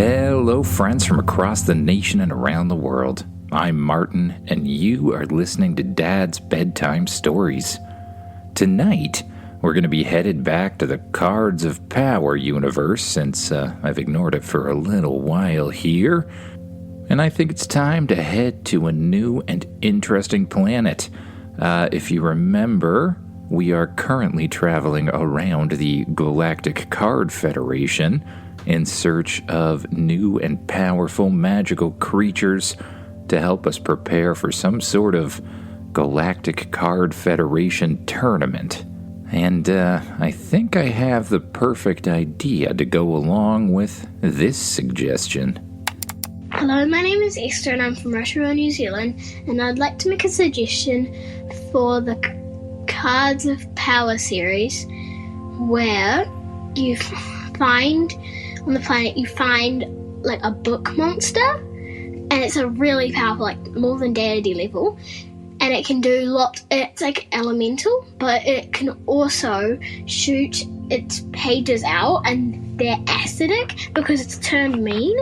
Hello, friends from across the nation and around the world. I'm Martin, and you are listening to Dad's Bedtime Stories. Tonight, we're going to be headed back to the Cards of Power universe since I've ignored it for a little while here. And I think it's time to head to a new and interesting planet. If you remember, we are currently traveling around the Galactic Card Federation in search of new and powerful magical creatures to help us prepare for some sort of Galactic Card Federation tournament. And I think I have the perfect idea to go along with this suggestion. Hello, my name is Esther and I'm from Rotorua, New Zealand, and I'd like to make a suggestion for the Cards of Power series where you find on the planet, you find like a book monster, and it's a really powerful, like more than deity level, and it can do it's like elemental, but it can also shoot its pages out, and they're acidic because it's turned mean,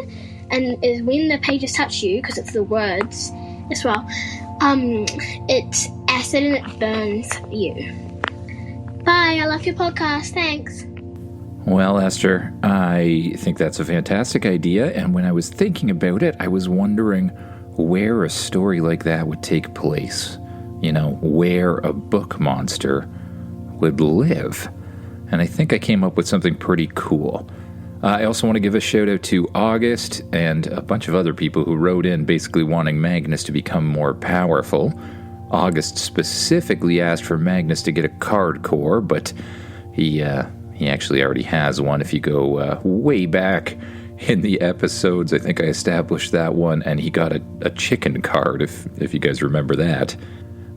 and is when the pages touch you, because it's the words as well, it's acid and it burns you. Bye, I love your podcast, thanks. Well, Esther, I think that's a fantastic idea, and when I was thinking about it, I was wondering where a story like that would take place. You know, where a book monster would live. And I think I came up with something pretty cool. I also want to give a shout out to August and a bunch of other people who wrote in basically wanting Magnus to become more powerful. August specifically asked for Magnus to get a card core, but he actually already has one. If you go way back in the episodes, I think I established that one, and he got a chicken card, if you guys remember that.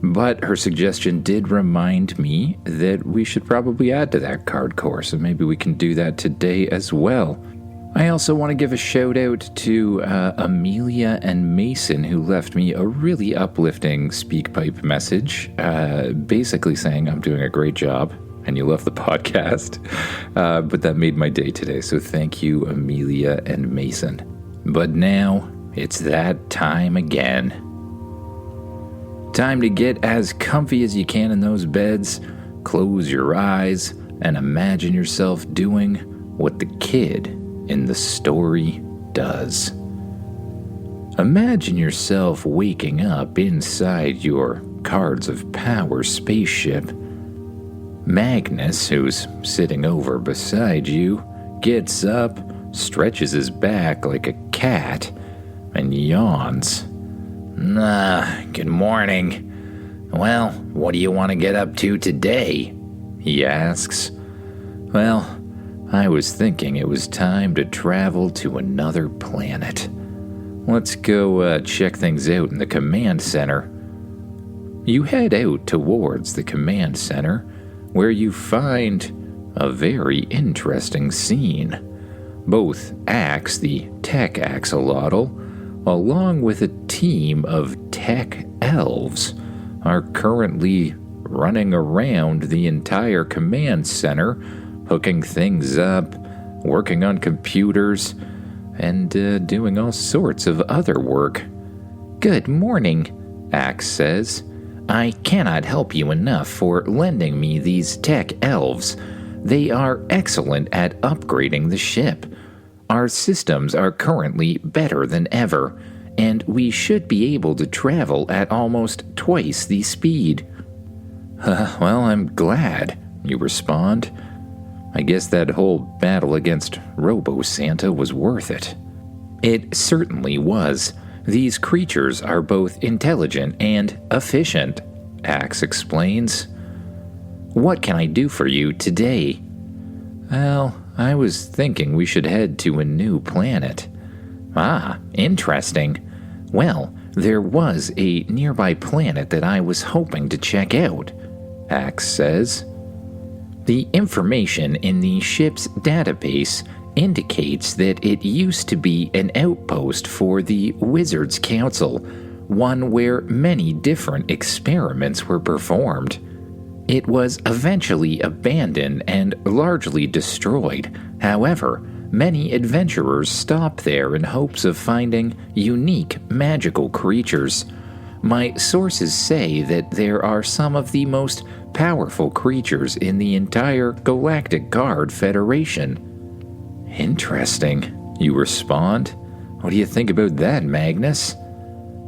But her suggestion did remind me that we should probably add to that card core, so maybe we can do that today as well. I also want to give a shout out to Amelia and Mason, who left me a really uplifting SpeakPipe message, basically saying I'm doing a great job and you love the podcast, but that made my day today, so thank you, Amelia and Mason. But now, it's that time again. Time to get as comfy as you can in those beds, close your eyes, and imagine yourself doing what the kid in the story does. Imagine yourself waking up inside your Cards of Power spaceship. Magnus, who's sitting over beside you, gets up, stretches his back like a cat, and yawns. Good morning. Well, what do you want to get up to today? He asks. Well, I was thinking it was time to travel to another planet. Let's go check things out in the command center. You head out towards the command center, where you find a very interesting scene. Both Axe, the tech axolotl, along with a team of tech elves, are currently running around the entire command center, hooking things up, working on computers, and doing all sorts of other work. Good morning, Axe says. I cannot help you enough for lending me these tech elves. They are excellent at upgrading the ship. Our systems are currently better than ever, and we should be able to travel at almost twice the speed. Well, I'm glad, you respond. I guess that whole battle against Robo-Santa was worth it. It certainly was. These creatures are both intelligent and efficient, Axe explains. What can I do for you today? Well, I was thinking we should head to a new planet. Ah, interesting. Well, there was a nearby planet that I was hoping to check out, Axe says. The information in the ship's database indicates that it used to be an outpost for the Wizards Council, one where many different experiments were performed. It was eventually abandoned and largely destroyed. However, many adventurers stop there in hopes of finding unique magical creatures. My sources say that there are some of the most powerful creatures in the entire Galactic Guard Federation. Interesting, you respond. What do you think about that, Magnus?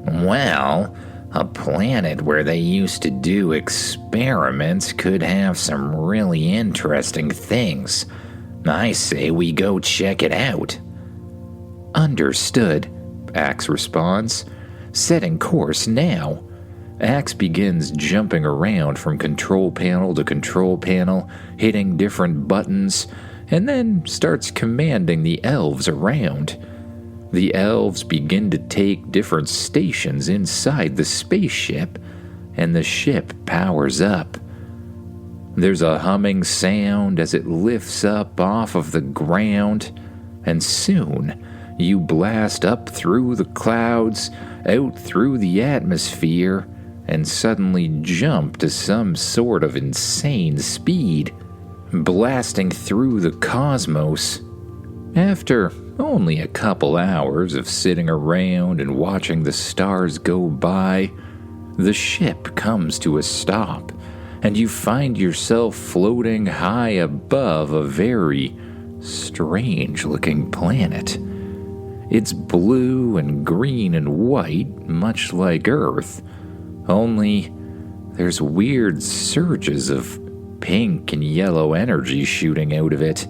Well, a planet where they used to do experiments could have some really interesting things. I say we go check it out. Understood, Axe responds. Setting course now. Axe begins jumping around from control panel to control panel, hitting different buttons, and then starts commanding the elves around. The elves begin to take different stations inside the spaceship, and the ship powers up. There's a humming sound as it lifts up off of the ground, and soon you blast up through the clouds, out through the atmosphere, and suddenly jump to some sort of insane speed, blasting through the cosmos. After only a couple hours of sitting around and watching the stars go by, the ship comes to a stop, and you find yourself floating high above a very strange-looking planet. It's blue and green and white, much like Earth, only there's weird surges of pink and yellow energy shooting out of it.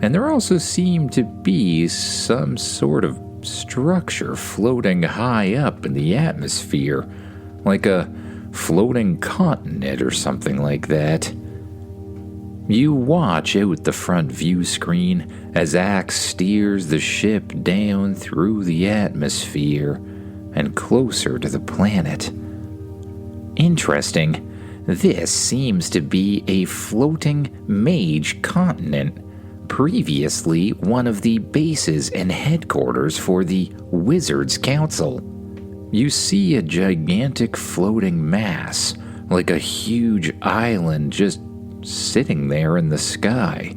And there also seemed to be some sort of structure floating high up in the atmosphere, like a floating continent or something like that. You watch out the front view screen as Axe steers the ship down through the atmosphere and closer to the planet. Interesting, this seems to be a floating mage continent, previously one of the bases and headquarters for the Wizards Council. You see a gigantic floating mass, like a huge island just sitting there in the sky.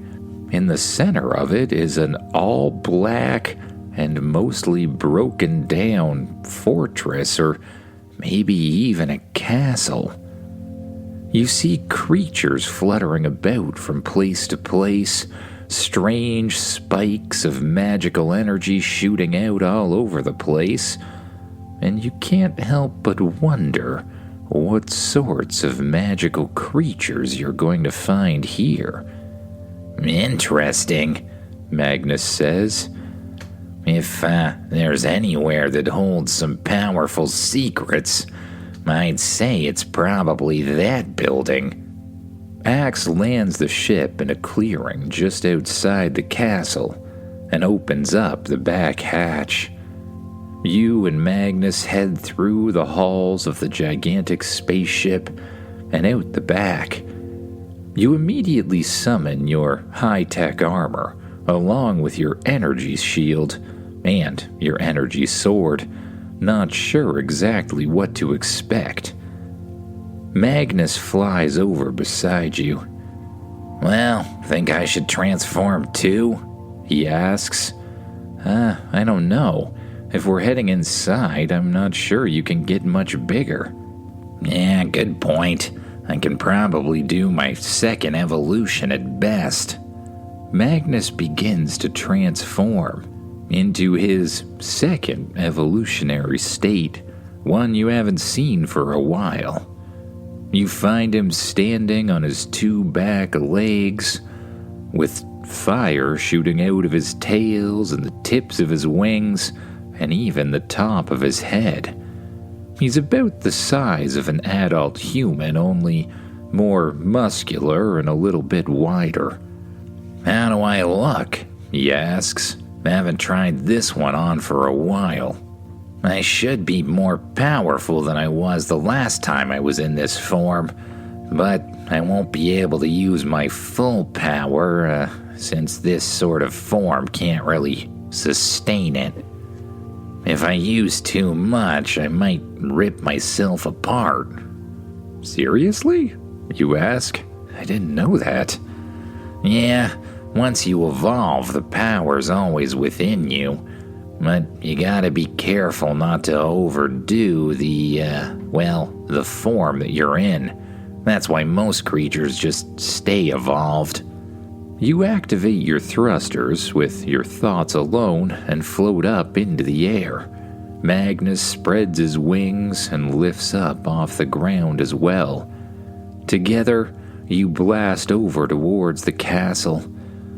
In the center of it is an all-black and mostly broken down fortress, or maybe even a castle. You see creatures fluttering about from place to place, strange spikes of magical energy shooting out all over the place, and you can't help but wonder what sorts of magical creatures you're going to find here. Interesting, Magnus says. If there's anywhere that holds some powerful secrets, I'd say it's probably that building. Axe lands the ship in a clearing just outside the castle and opens up the back hatch. You and Magnus head through the halls of the gigantic spaceship and out the back. You immediately summon your high-tech armor, along with your energy shield and your energy sword, not sure exactly what to expect. Magnus flies over beside you. Well, think I should transform too? He asks. I don't know. If we're heading inside, I'm not sure you can get much bigger. Yeah, good point. I can probably do my second evolution at best. Magnus begins to transform into his second evolutionary state, one you haven't seen for a while. You find him standing on his two back legs, with fire shooting out of his tails and the tips of his wings, and even the top of his head. He's about the size of an adult human, only more muscular and a little bit wider. How do I look? He asks. I haven't tried this one on for a while. I should be more powerful than I was the last time I was in this form, but I won't be able to use my full power, since this sort of form can't really sustain it. If I use too much, I might rip myself apart. Seriously? You ask? I didn't know that. Yeah, Once you evolve, the power's always within you. But you gotta be careful not to overdo the form that you're in. That's why most creatures just stay evolved. You activate your thrusters with your thoughts alone and float up into the air. Magnus spreads his wings and lifts up off the ground as well. Together, you blast over towards the castle,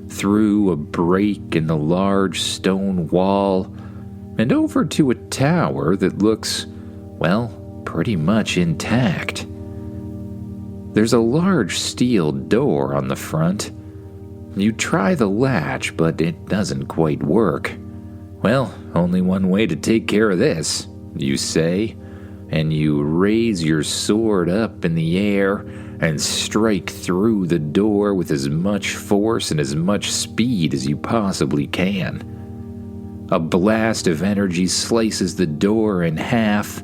through a break in the large stone wall, and over to a tower that looks, pretty much intact. There's a large steel door on the front. You try the latch, but it doesn't quite work. Only one way to take care of this, you say, and you raise your sword up in the air and strike through the door with as much force and as much speed as you possibly can. A blast of energy slices the door in half,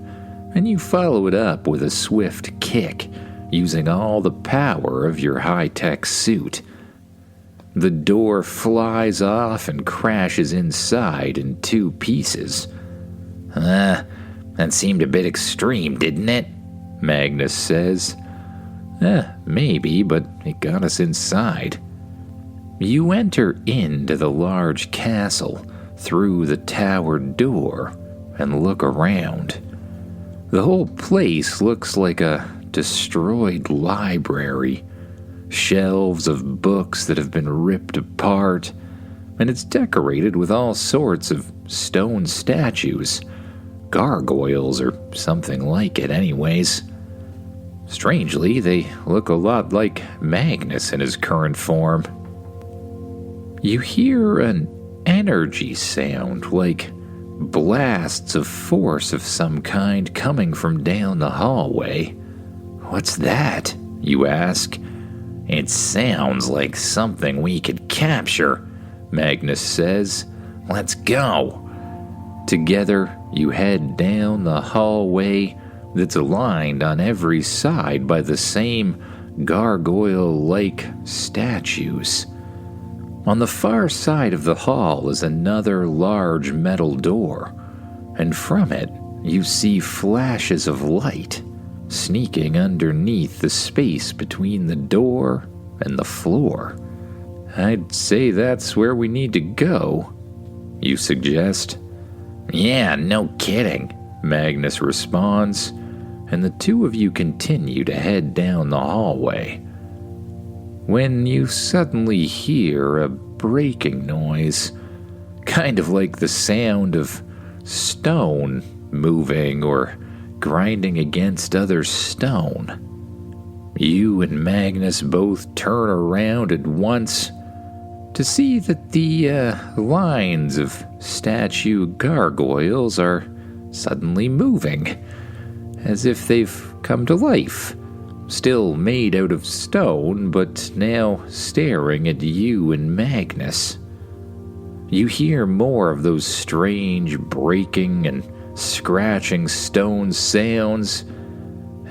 and you follow it up with a swift kick, using all the power of your high-tech suit. The door flies off and crashes inside in 2 pieces. That seemed a bit extreme, didn't it? Magnus says. Maybe, but it got us inside. You enter into the large castle through the tower door and look around. The whole place looks like a destroyed library. Shelves of books that have been ripped apart, and it's decorated with all sorts of stone statues. Gargoyles or something like it anyways. Strangely, they look a lot like Magnus in his current form. You hear an energy sound, like blasts of force of some kind coming from down the hallway. What's that? You ask. It sounds like something we could capture, Magnus says. Let's go. Together, you head down the hallway that's lined on every side by the same gargoyle-like statues. On the far side of the hall is another large metal door, and from it you see flashes of light sneaking underneath the space between the door and the floor. I'd say that's where we need to go, you suggest. Yeah, no kidding, Magnus responds, and the 2 of you continue to head down the hallway. When you suddenly hear a breaking noise, kind of like the sound of stone moving or grinding against other stone. You and Magnus both turn around at once to see that the lines of statue gargoyles are suddenly moving, as if they've come to life, still made out of stone, but now staring at you and Magnus. You hear more of those strange breaking and scratching stone sounds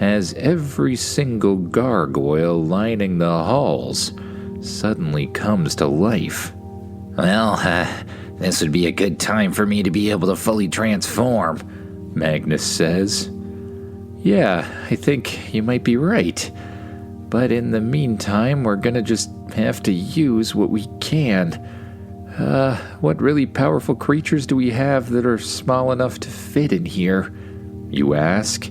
as every single gargoyle lining the halls suddenly comes to life. This would be a good time for me to be able to fully transform, Magnus says. Yeah, I think you might be right. But in the meantime, we're gonna just have to use what we can. What really powerful creatures do we have that are small enough to fit in here? You ask.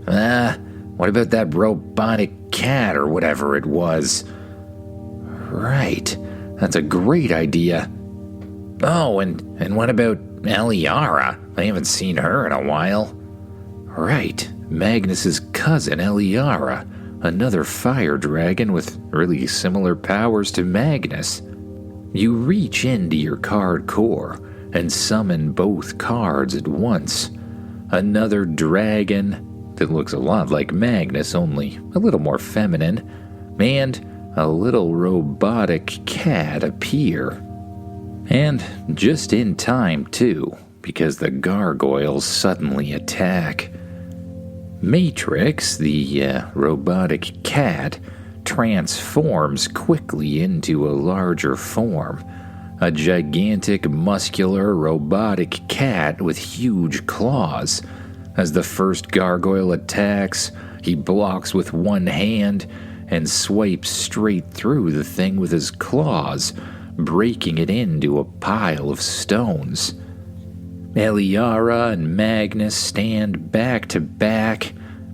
What about that robotic cat or whatever it was? Right, that's a great idea. Oh, and what about Eliara? I haven't seen her in a while. Right, Magnus's cousin Eliara, another fire dragon with really similar powers to Magnus. You reach into your card core and summon both cards at once. Another dragon that looks a lot like Magnus, only a little more feminine, and a little robotic cat appear. And just in time, too, because the gargoyles suddenly attack. Matrix, the robotic cat, transforms quickly into a larger form. A gigantic, muscular, robotic cat with huge claws. As the first gargoyle attacks, he blocks with one hand and swipes straight through the thing with his claws, breaking it into a pile of stones. Eliara and Magnus stand back to back,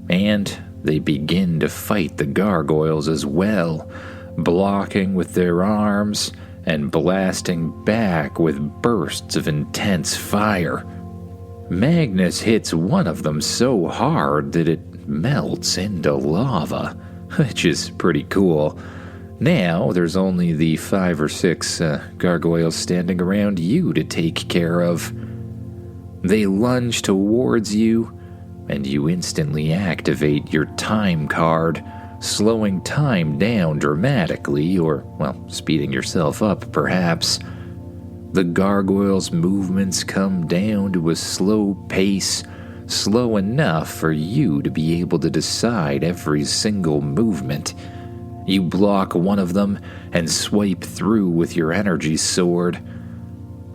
and they begin to fight the gargoyles as well, blocking with their arms and blasting back with bursts of intense fire. Magnus hits one of them so hard that it melts into lava, which is pretty cool. Now there's only the 5 or 6 gargoyles standing around you to take care of. They lunge towards you, and you instantly activate your time card, slowing time down dramatically, or, speeding yourself up, perhaps. The gargoyles' movements come down to a slow pace, slow enough for you to be able to decide every single movement. You block one of them and swipe through with your energy sword.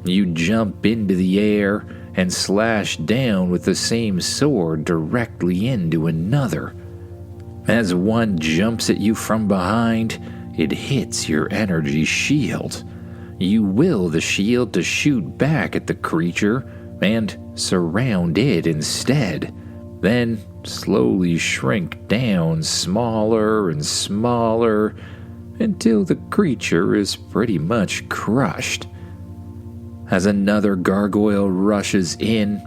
You jump into the air and slash down with the same sword directly into another. As one jumps at you from behind, it hits your energy shield. You will the shield to shoot back at the creature and surround it instead, then slowly shrink down smaller and smaller until the creature is pretty much crushed. As another gargoyle rushes in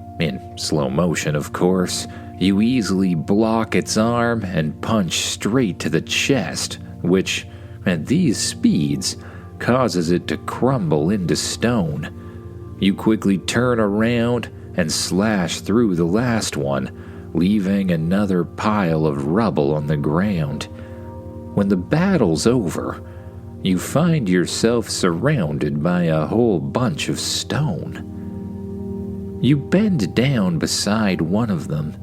slow motion of course, you easily block its arm and punch straight to the chest, which, at these speeds, causes it to crumble into stone. You quickly turn around and slash through the last one, leaving another pile of rubble on the ground. When the battle's over, you find yourself surrounded by a whole bunch of stone. You bend down beside one of them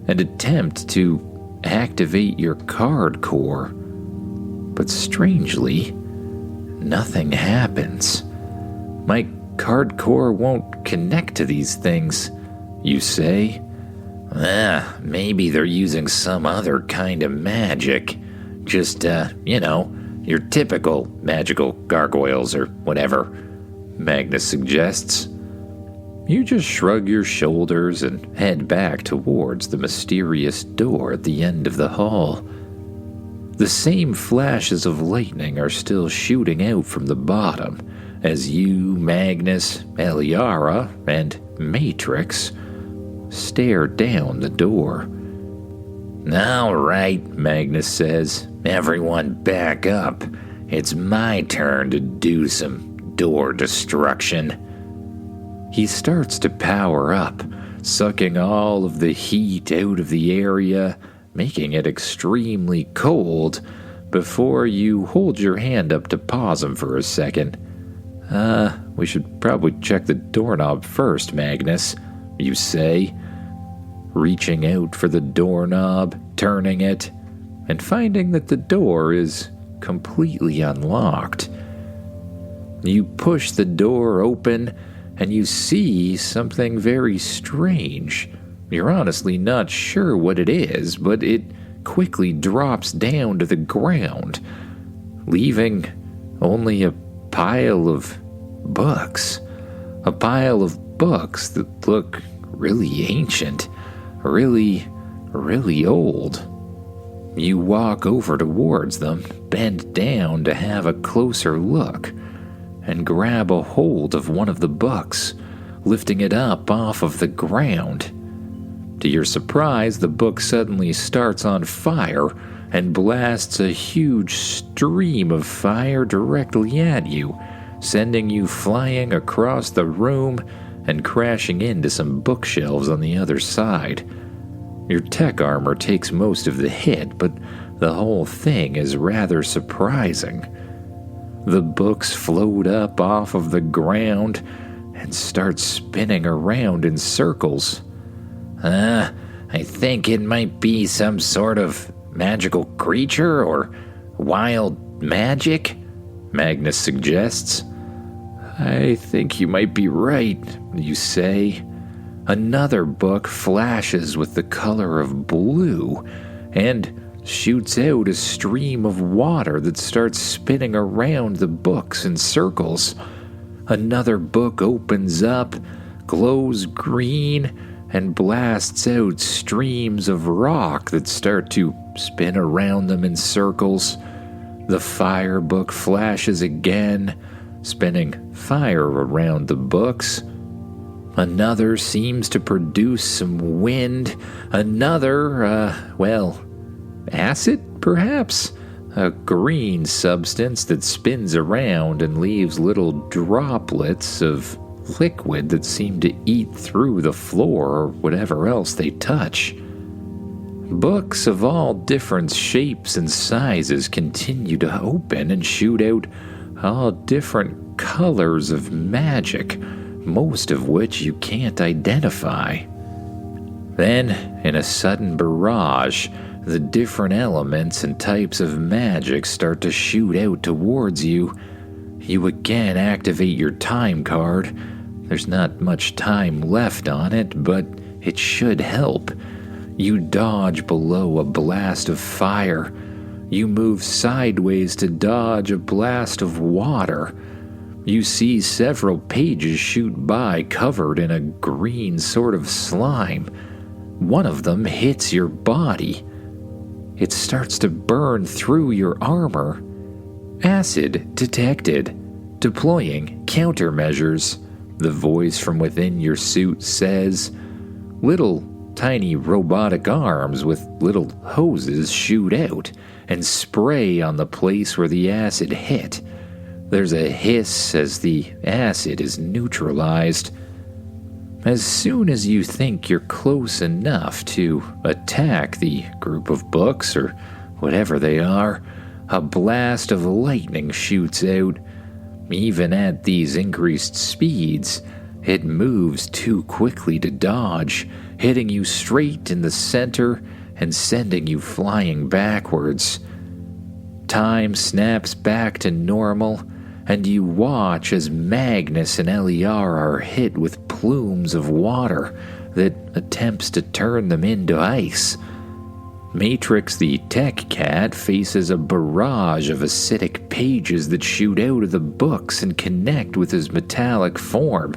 and attempt to activate your card core, but strangely, nothing happens. My card core won't connect to these things, you say. Maybe they're using some other kind of magic. Just, your typical magical gargoyles or whatever, Magnus suggests. You just shrug your shoulders and head back towards the mysterious door at the end of the hall. The same flashes of lightning are still shooting out from the bottom as you, Magnus, Eliara, and Matrix stare down the door. "All right," Magnus says. "Everyone back up. It's my turn to do some door destruction." He starts to power up, sucking all of the heat out of the area, making it extremely cold, before you hold your hand up to pause him for a second. We should probably check the doorknob first, Magnus," you say, reaching out for the doorknob, turning it, and finding that the door is completely unlocked. You push the door open, and you see something very strange. You're honestly not sure what it is, but it quickly drops down to the ground, leaving only a pile of books. A pile of books that look really ancient, really old. You walk over towards them, bend down to have a closer look, and grab a hold of one of the books, lifting it up off of the ground. To your surprise, the book suddenly starts on fire and blasts a huge stream of fire directly at you, sending you flying across the room and crashing into some bookshelves on the other side. Your tech armor takes most of the hit, but the whole thing is rather surprising. The books float up off of the ground and start spinning around in circles. I think it might be some sort of magical creature or Wild magic? Magnus suggests. I think you might be right, you say. Another book flashes with the color of blue and shoots out a stream of water that starts spinning around the books in circles. Another book opens up, glows green, and blasts out streams of rock that start to spin around them in circles. The fire book flashes again, spinning fire around the books. Another seems to produce some wind. Another, acid, perhaps? A green substance that spins around and leaves little droplets of liquid that seem to eat through the floor or whatever else they touch. Books of all different shapes and sizes continue to open and shoot out all different colors of magic, most of which you can't identify. Then, in a sudden barrage, the different elements and types of magic start to shoot out towards you. You again activate your time card. There's not much time left on it, but it should help. You dodge below a blast of fire. You move sideways to dodge a blast of water. You see several pages shoot by covered in a green sort of slime. One of them hits your body. It starts to burn through your armor. Acid detected. Deploying countermeasures. The voice from within your suit says. Little tiny robotic arms with little hoses shoot out and spray on the place where the acid hit. There's a hiss as the acid is neutralized. As soon as you think you're close enough to attack the group of books or whatever they are, a blast of lightning shoots out. Even at these increased speeds, it moves too quickly to dodge, hitting you straight in the center and sending you flying backwards. Time snaps back to normal, and you watch as Magnus and Eliar are hit with plumes of water that attempts to turn them into ice. Matrix the tech cat faces a barrage of acidic pages that shoot out of the books and connect with his metallic form.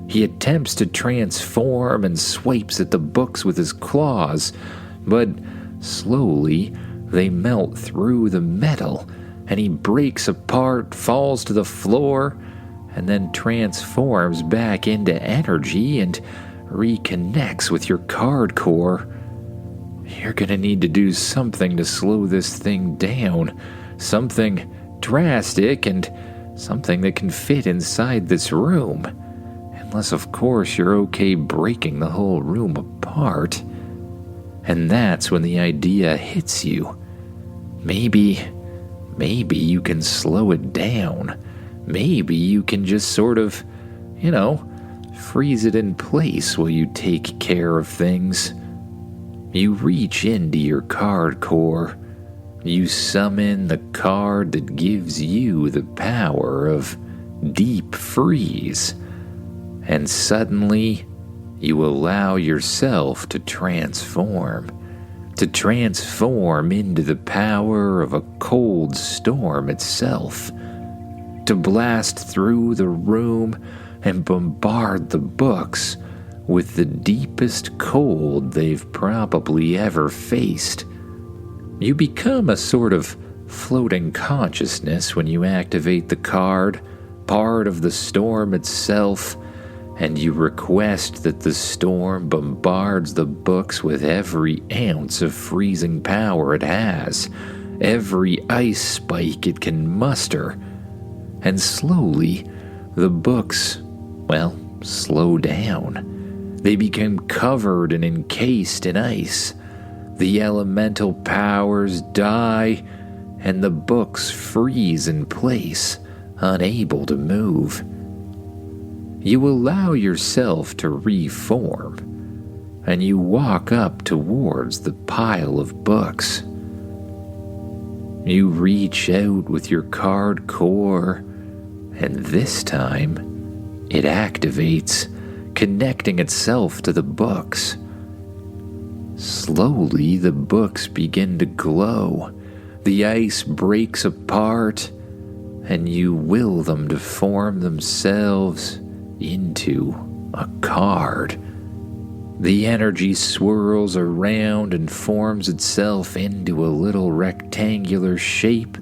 He attempts to transform and swipes at the books with his claws, but slowly they melt through the metal, and he breaks apart, falls to the floor, and then transforms back into energy and reconnects with your card core. You're gonna need to do something to slow this thing down. Something drastic and something that can fit inside this room. Unless, of course, you're okay breaking the whole room apart. And that's when the idea hits you. Maybe you can slow it down. Maybe you can just sort of, freeze it in place while you take care of things. You reach into your card core. You summon the card that gives you the power of deep freeze. And suddenly, you allow yourself to transform into the power of a cold storm itself, to blast through the room and bombard the books with the deepest cold they've probably ever faced. You become a sort of floating consciousness when you activate the card, part of the storm itself, and you request that the storm bombards the books with every ounce of freezing power it has, every ice spike it can muster. And slowly, the books, slow down. They become covered and encased in ice. The elemental powers die, and the books freeze in place, unable to move. You allow yourself to reform, and you walk up towards the pile of books. You reach out with your card core, and this time it activates, connecting itself to the books. Slowly, the books begin to glow. The ice breaks apart, and you will them to form themselves into a card. The energy swirls around and forms itself into a little rectangular shape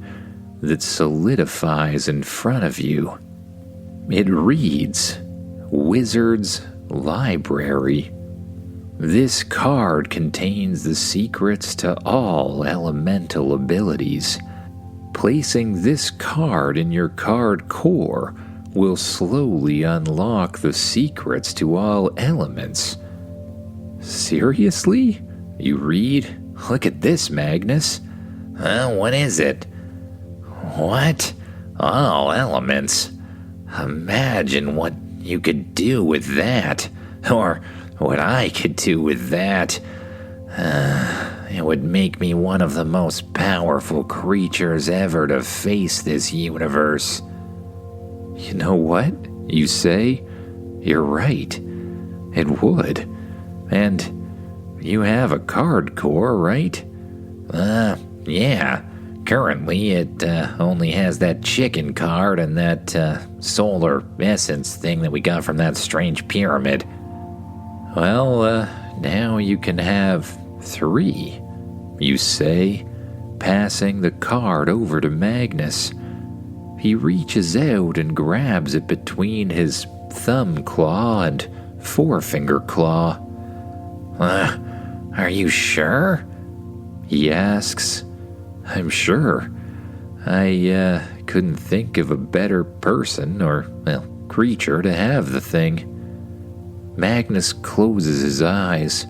that solidifies in front of you. It reads, Wizard's Library. This card contains the secrets to all elemental abilities. Placing this card in your card core will slowly unlock the secrets to all elements. Seriously? You read? Look at this, Magnus. What is it? What? All elements. Imagine what you could do with that. Or what I could do with that. It would make me one of the most powerful creatures ever to face this universe. You know what? You say? You're right. It would. And you have a card core, right? Yeah. Currently, it only has that chicken card and that solar essence thing that we got from that strange pyramid. Well, now you can have 3, you say, passing the card over to Magnus. He reaches out and grabs it between his thumb claw and forefinger claw. Are you sure? He asks. I'm sure. I couldn't think of a better person or, creature to have the thing. Magnus closes his eyes.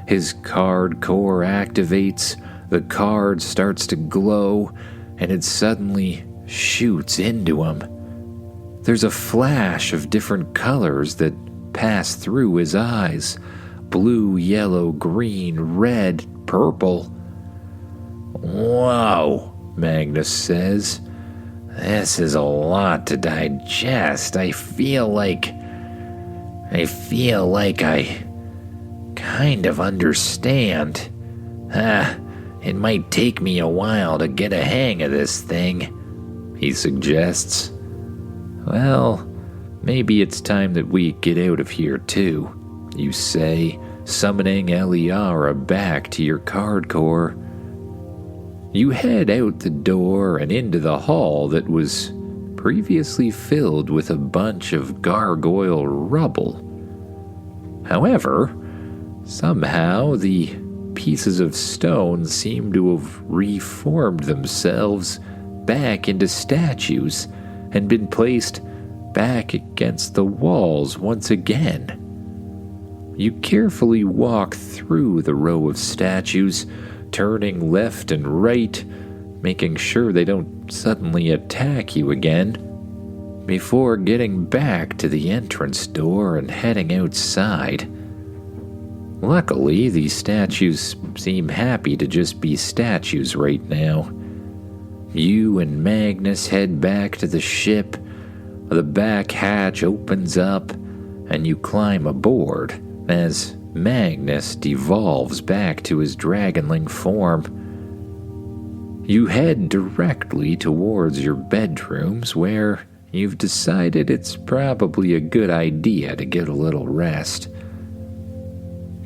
His card core activates, the card starts to glow, and it suddenly shoots into him. There's a flash of different colors that pass through his eyes. Blue, yellow, green, red, purple. Whoa, Magnus says. This is a lot to digest. I feel like I kind of understand. It might take me a while to get a hang of this thing, he suggests. Well, maybe it's time that we get out of here too, you say, summoning Eliara back to your card core. You head out the door and into the hall that was previously filled with a bunch of gargoyle rubble. However, somehow the pieces of stone seem to have reformed themselves back into statues and been placed back against the walls once again. You carefully walk through the row of statues, turning left and right, making sure they don't suddenly attack you again, before getting back to the entrance door and heading outside. Luckily, these statues seem happy to just be statues right now. You and Magnus head back to the ship. The back hatch opens up, and you climb aboard as Magnus devolves back to his dragonling form. You head directly towards your bedrooms, where you've decided it's probably a good idea to get a little rest.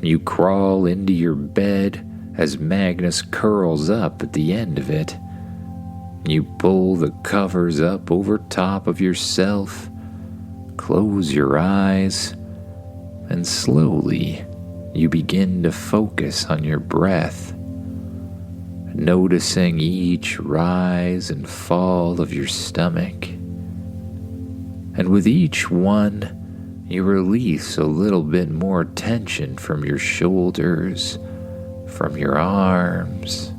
You crawl into your bed as Magnus curls up at the end of it. You pull the covers up over top of yourself, close your eyes, and slowly you begin to focus on your breath, noticing each rise and fall of your stomach. And with each one, you release a little bit more tension from your shoulders, from your arms,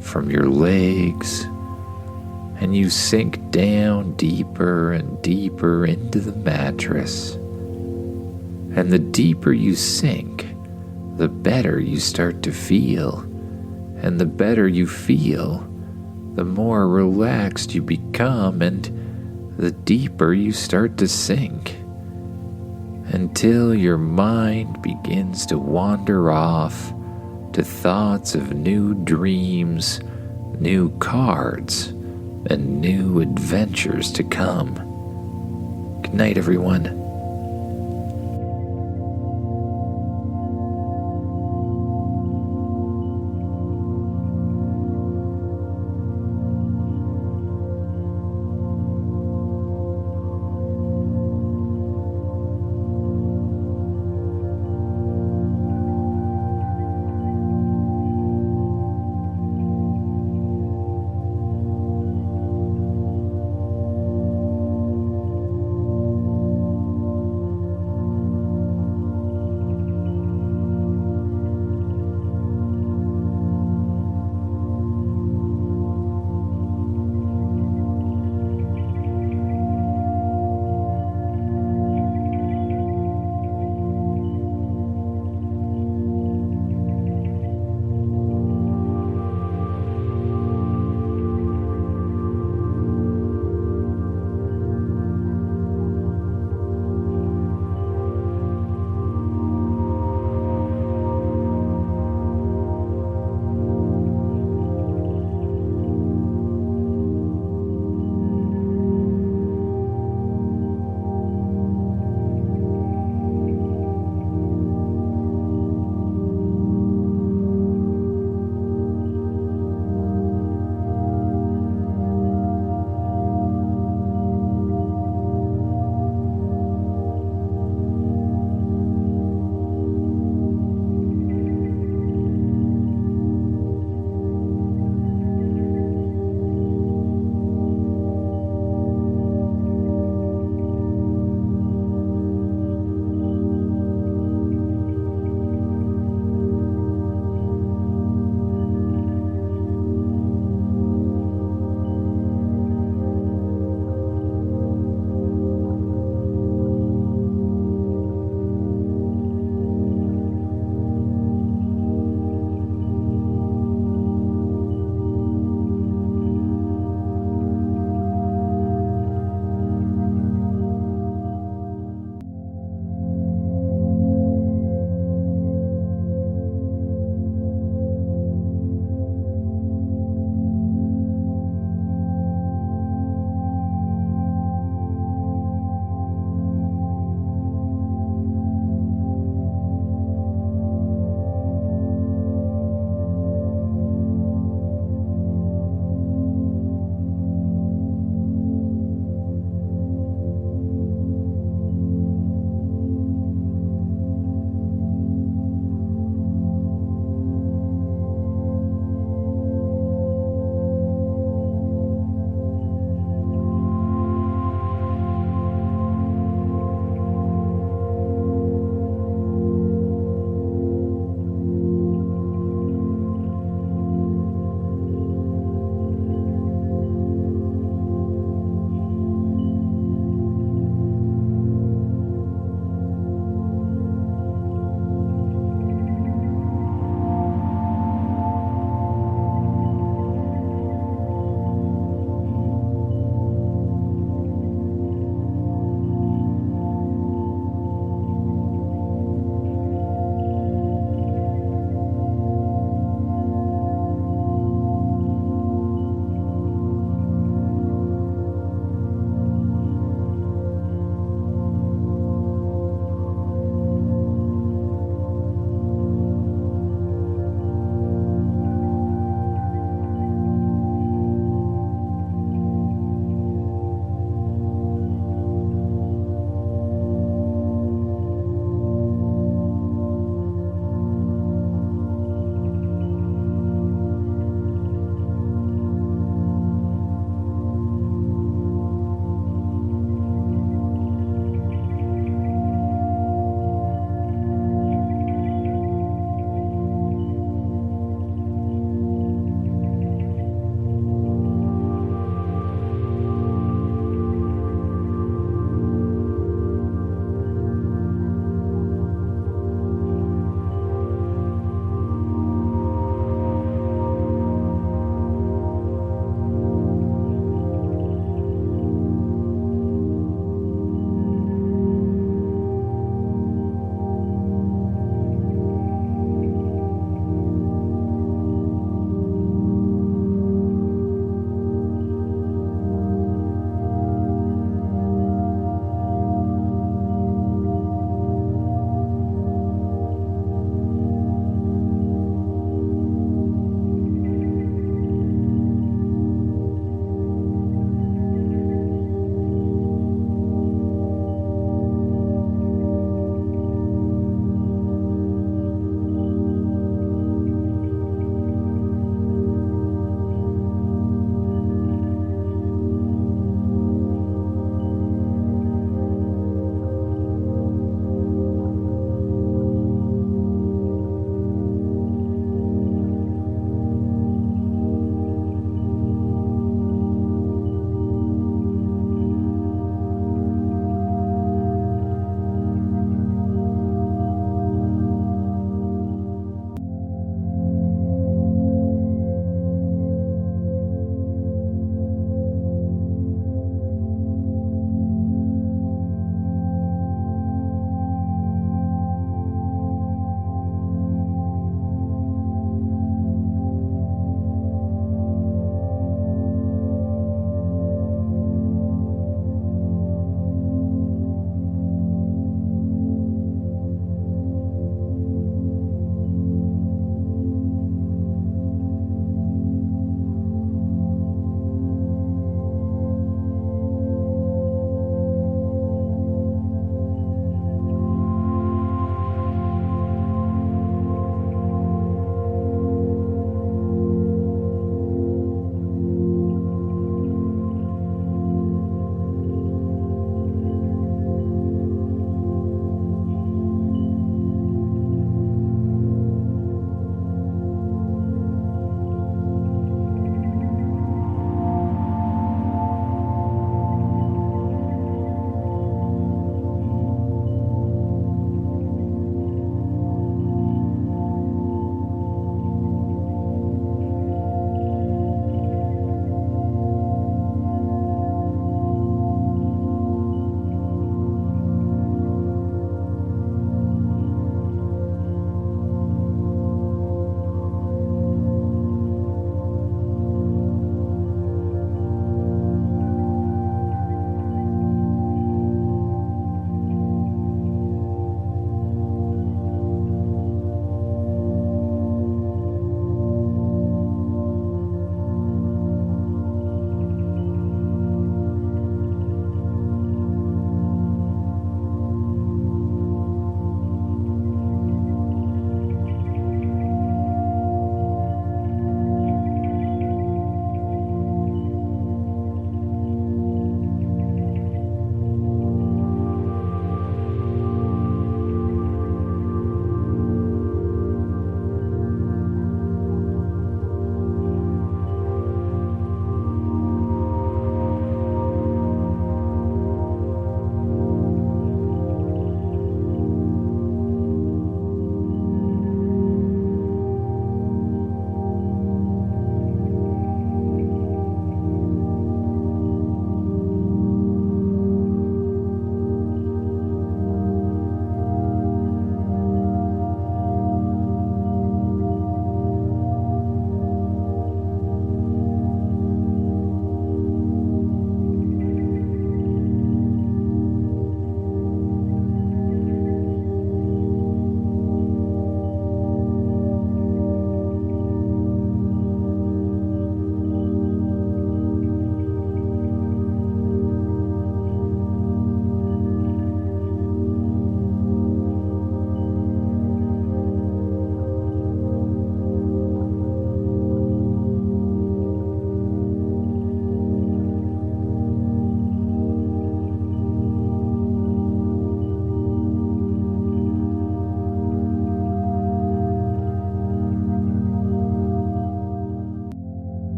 from your legs, and you sink down deeper and deeper into the mattress. And the deeper you sink, the better you start to feel. And the better you feel, the more relaxed you become and the deeper you start to sink, until your mind begins to wander off to thoughts of new dreams, new cards, and new adventures to come. Good night, everyone.